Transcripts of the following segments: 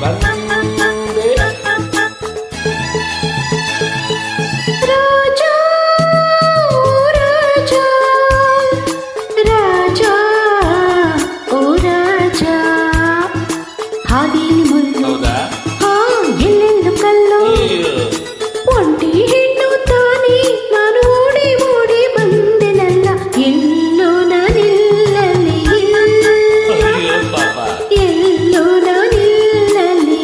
ಬಂದೆ. ರಾಜ ರಾಜ ರಾಜ ಓ ರಾಜ ಹಾದಿಲಿ ಮುಳ್ಳು ಹೌದಾ? ಎಲ್ಲೆಂದು ಕಲ್ಲು ಒಂಟಿ ಹೆಣ್ಣು ತಾನೇ ನಾನು ಓಡಿ ಓಡಿ ಬಂದೆನಲ್ಲ ಎಲ್ಲೋ ನಾನಿಲ್ಲಲಿ ಅಯ್ಯೋ ಪಾಪ. ಎಲ್ಲೋ ನಾನಿಲ್ಲಲಿ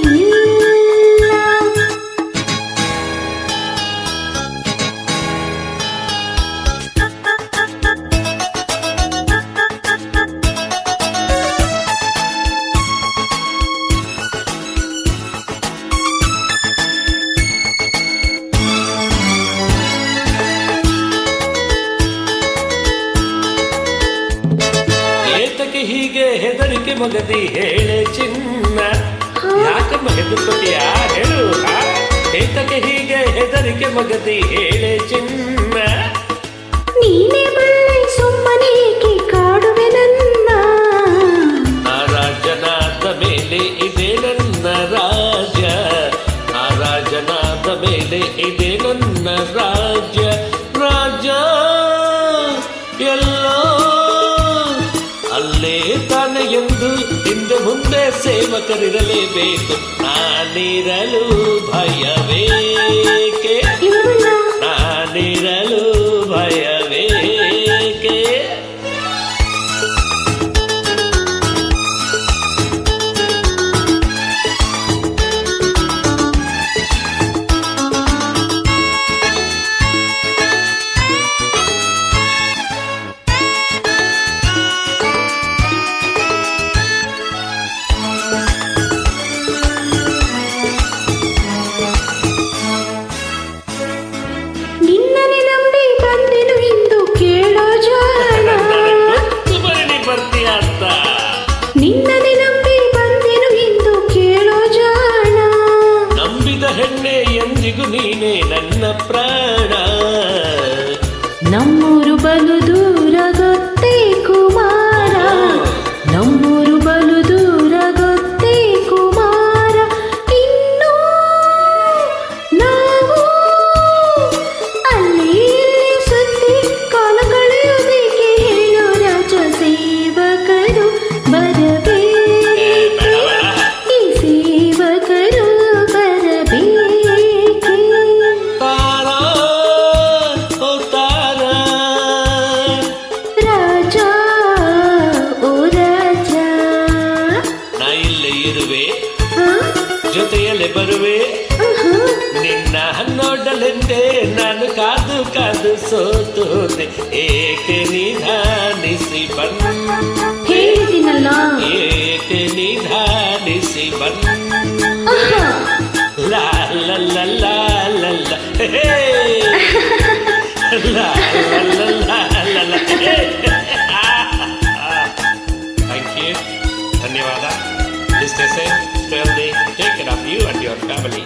ಏತಕ್ಕೆ ಹೀಗೆ ಹೆದರಿಕೆ ಮಗದಿ ಹೇಳೆ ಚಿನ್ನ, ಯಾಕಮ್ಮ ಹೆದರ್ಕೋತೀಯ ಹೇಳು. ಏತಕ್ಕೆ ಹೀಗೆ ಹೆದರಿಕೆ ಮಗದಿ ಹೇಳೆ ಚಿನ್ನ. ನೀನೇ ಬಳ್ಳಿ ಸುಮ್ಮನೆ ಏಕೆ ಕಾಡುವೆ ನನ್ನ ಆ ರಾಜನಾದ ಮೇಲೆ ಇದೆ ನನ್ನ ರಾಜ್ಯ, ಆ ರಾಜನಾದ ಮೇಲೆ ಇದೆ ನನ್ನ ರಾಜ್ಯ. ರಾಜ ಎಲ್ಲೋ ಅಲ್ಲೇ ತಾನೆ ಎಂದು ಹಿಂದೆ ಮುಂದೆ ಸೇವಕರಿರಲೇಬೇಕು. ನಾನಿರಲು ಭಯವೇಕೆ, ಇವಳ ನಾನಿರಲು ಭಯವೇಕೆ. ನಿನ್ನನೆ ನಂಬಿ ಬಂದೆನು ಇಂದು ಕೇಳೋ ಜಾಣ ಗೊತ್ತು ಬರೀ ಬರ್ತೀಯ ಅಂತ. ನಿನ್ನನೆ ನಂಬಿ ಬಂದೆನು ಇಂದು ಕೇಳೋ ಜಾಣ ನಂಬಿದ ಹೆಣ್ಣೆ ಎಂದಿಗೂ ನೀನೇ ನನ್ನ ಪ್ರಾಣ. ನಮ್ಮೂರು ಬಲು ದೂರ ಗೊತ್ತೇ ಕುಮಾರ, ನಮ್ಮೂರು ಬಲು ದೂರ ಗೊತ್ತೇ ಕುಮಾರ. ಇನ್ನು ನಾವು ಅಲ್ಲಿ ಇಲ್ಲಿ ಸುತ್ತಿ ಕಾಲ ಕಳೆಯುವುದಕ್ಕೆ ಹೇಳೋ ರಾಜ ಸೇವಕರು ಬರಬೇಕೆ, ಈ ಸೇವಕರು ಬರಬೇಕೆ. ತಾರಾ ಓ ತಾರಾ, ರಾಜ ಓ ರಾಜ ನಾ ಇಲ್ಲೇ ಇರುವೆ, ಹ? ಜೊತೆಯಲ್ಲೇ ಬರುವೆ. ನಿನ್ನ ನೋಡಲೆಂದೇ ನಾನು ಕಾದು ಕಾದು ಸೋತು ಹೋದೆ. ಏಕೆ ನಿಧಾನಿಸಿ ಹೇಳಿದ್ದೀನಲ್ಲ ಏಕೆ ನಿಧಾನಿಸಿ ಆಹಾ. ಲಾ ಲ ಲ ಲಾ ಲ ಲ ಹೇ ಲಾ ಲ ಲ ಲಾ ಲ ಲ ಹೇ. Thank you. ಧನ್ಯವಾದ. Stay safe, stay healthy, take care of you and your family.